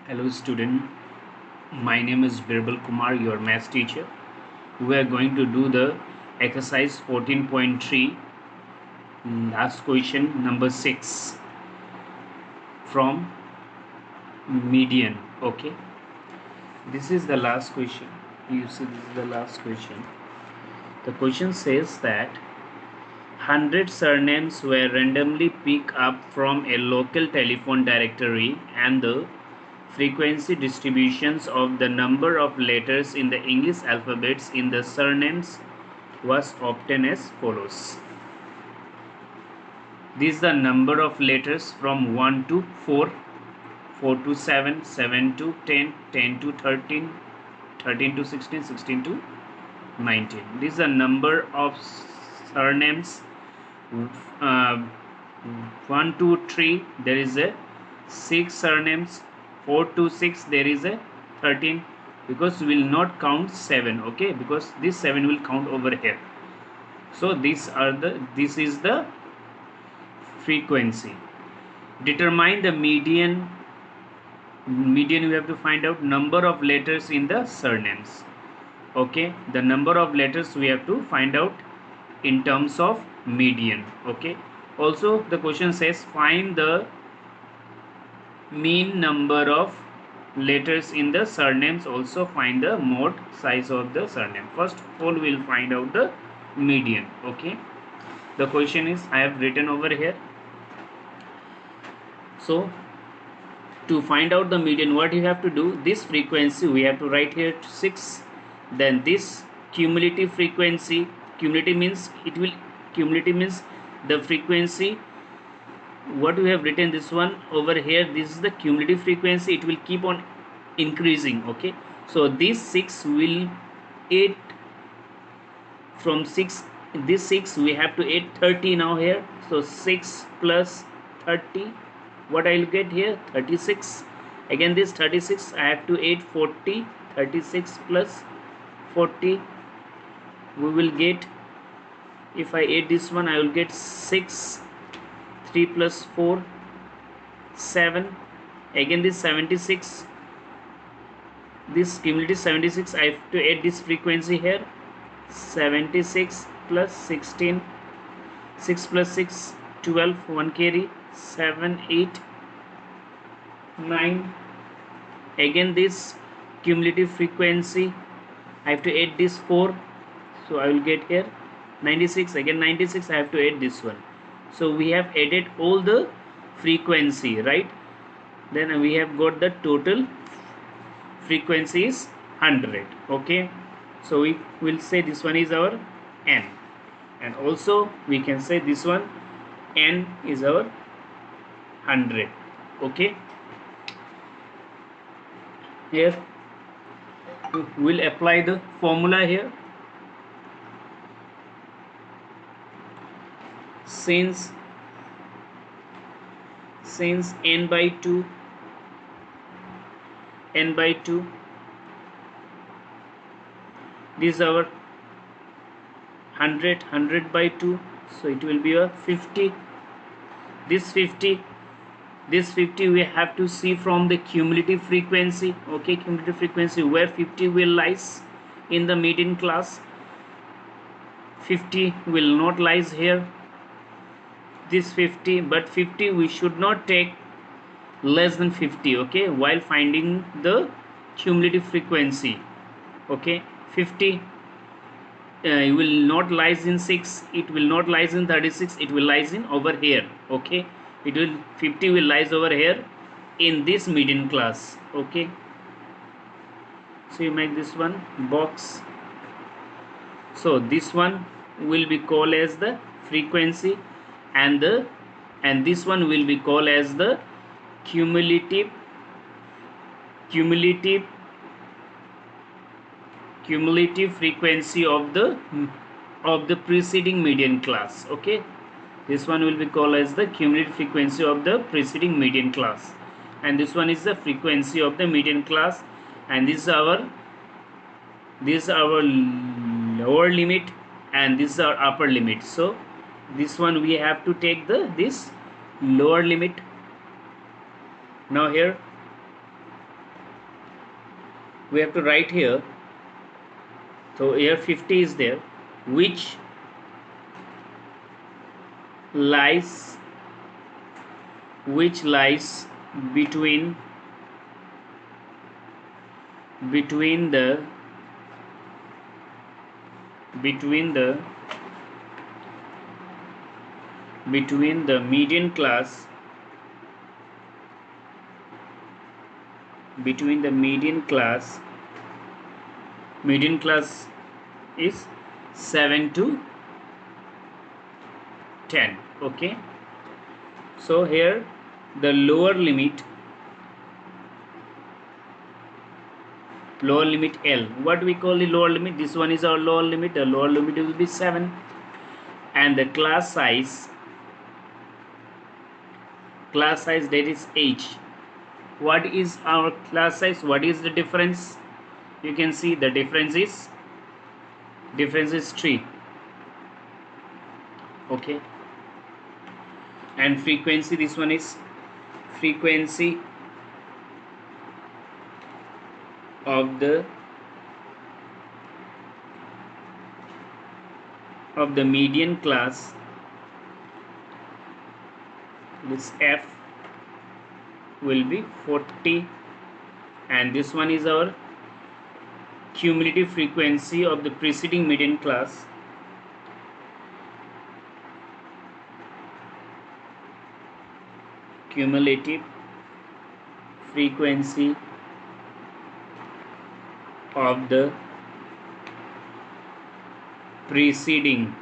Hello student, my name is Birbal Kumar, your maths teacher. We are going to do the exercise 14.3, last question number 6 from median. Okay, this is the last question. You see, this is the last question. The question says that 100 surnames were randomly picked up from a local telephone directory and the frequency distributions of the number of letters in the English alphabets in the surnames was obtained as follows. This is the number of letters from 1 to 4, 4 to 7, 7 to 10, 10 to 13, 13 to 16, 16 to 19. This is the number of surnames. 1 to 3 there is a 6 surnames. 4 to 6 there is a 13, because we will not count 7, okay, because this 7 will count over here. So this is the frequency. Determine the median. We have to find out number of letters in the surnames. Okay, the number of letters we have to find out in terms of median. Okay, also the question says find the mean number of letters in the surnames. Also find the mode size of the surname. First of all, we will find out the median. Okay, the question is, I have written over here. So to find out the median, what you have to do, this frequency we have to write here 6, then this cumulative frequency. Cumulative means the frequency what we have written, this one over here, this is the cumulative frequency. It will keep on increasing. Okay, so this 6 will 8 from 6, this 6 we have to add 30 now here. So 6 plus 30, what I will get here, 36. Again this 36 I have to add 40. 36 plus 40 we will get, if I add this one I will get 6. 3 plus 4 7. Again this 76, this cumulative 76 I have to add this frequency here. 76 plus 16, 6 plus 6 12, 1 carry, 7 8 9. Again this cumulative frequency I have to add this 4, so I will get here 96. Again 96 I have to add this one. So we have added all the frequency, right? Then we have got the total frequency is 100. Okay, so we will say this one is our n, and also we can say this one n is our 100. Okay, here we will apply the formula here. Since n by 2 this is our 100 by 2, so it will be a 50. This 50 we have to see from the cumulative frequency. Okay, cumulative frequency where 50 will lies in the median class. 50 will not lies here, this 50, but 50 we should not take less than 50. Okay, while finding the cumulative frequency. Okay, 50 will not lies in 6, it will not lies in 36, it will lies in over here. Okay, it will 50 will lies over here in this median class. Okay, so you make this one box. So this one will be called as the frequency, and this one will be called as the cumulative frequency of the preceding median class. Okay, this one will be called as the cumulative frequency of the preceding median class, and this one is the frequency of the median class, and this is our lower limit, and this is our upper limit. So this one we have to take the this lower limit. Now here we have to write here. So here 50 is there, which lies between the median class, median class is 7 to 10. Okay, so here the lower limit L, what we call the lower limit, this one is our lower limit. The lower limit will be 7, and the class size that is H. What is our class size? What is the difference? You can see the difference is 3. Okay, and frequency, this one is frequency of the median class, this F will be 40, and this one is our cumulative frequency of the preceding median class, cumulative frequency of the preceding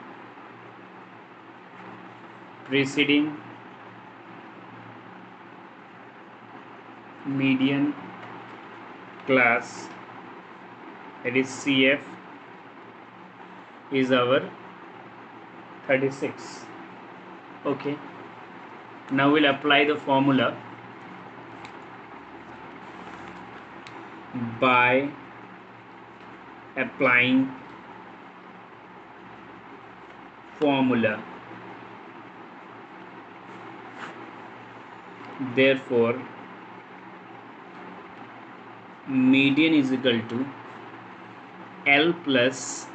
median class, that is CF, is our 36. Okay, now we'll apply the formula. By applying formula, therefore median is equal to L plus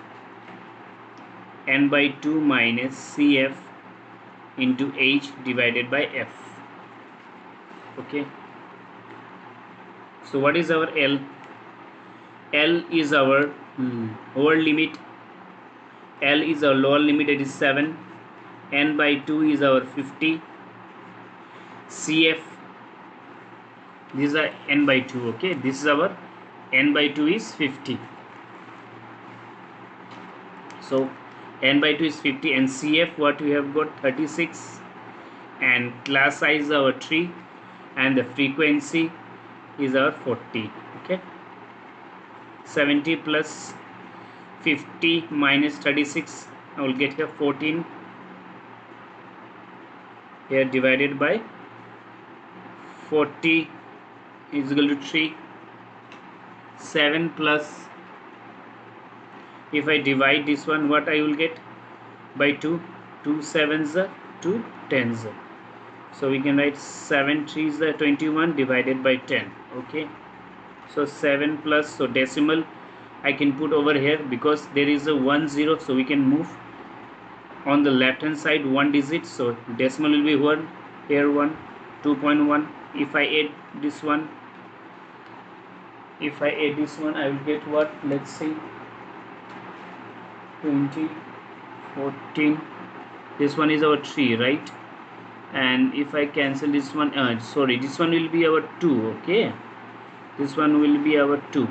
n by 2 minus CF into H divided by F. Okay, so what is our L? L is our lower limit. L is our lower limit, that is 7. N by 2 is our 50. CF, these are n by 2. Okay, this is our n by 2 is 50. So n by 2 is 50, and CF what we have got 36, and class size our 3, and the frequency is our 40. Okay, 70 plus 50 minus 36, I will get here 14 here divided by 40 is equal to 3. 7 plus, if I divide this one, what I will get? By 2. 2 sevens are 2 tens. So we can write 7 3s are 21 divided by 10. Okay, so 7 plus, so decimal I can put over here because there is a 1 0, so we can move on the left hand side 1 digit, so decimal will be 1 here, 1 2.1. if I add this one, I will get what? Let's see, 20 14, this one is our 3, right? And if I cancel this one, sorry, this one will be our 2. Okay, this one will be our 2.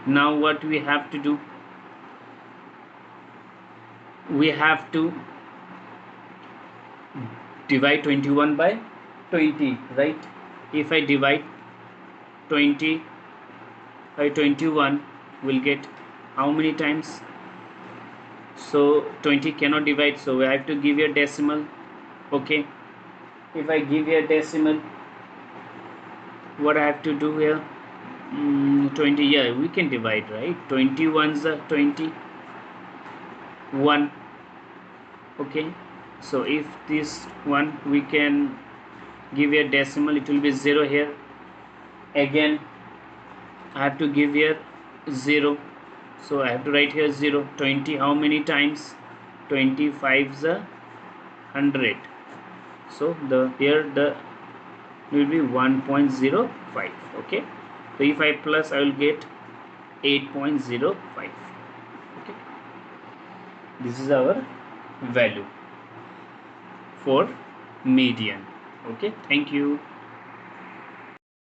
Now what we have to do, we have to divide 21 by 20, right? If I divide 20 by 21, we'll get how many times? So 20 cannot divide, so we have to give a decimal. Okay, if I give a decimal, what I have to do here? 20, yeah, we can divide, right? 21s are 21. Okay, so if this one we can give a decimal, it will be 0 here. Again I have to give here 0, so I have to write here 0. 20 how many times? 25 is a 100, so the here the will be 1.05. okay, so if I plus I will get 8.05. okay, this is our value for median. okay, thank you.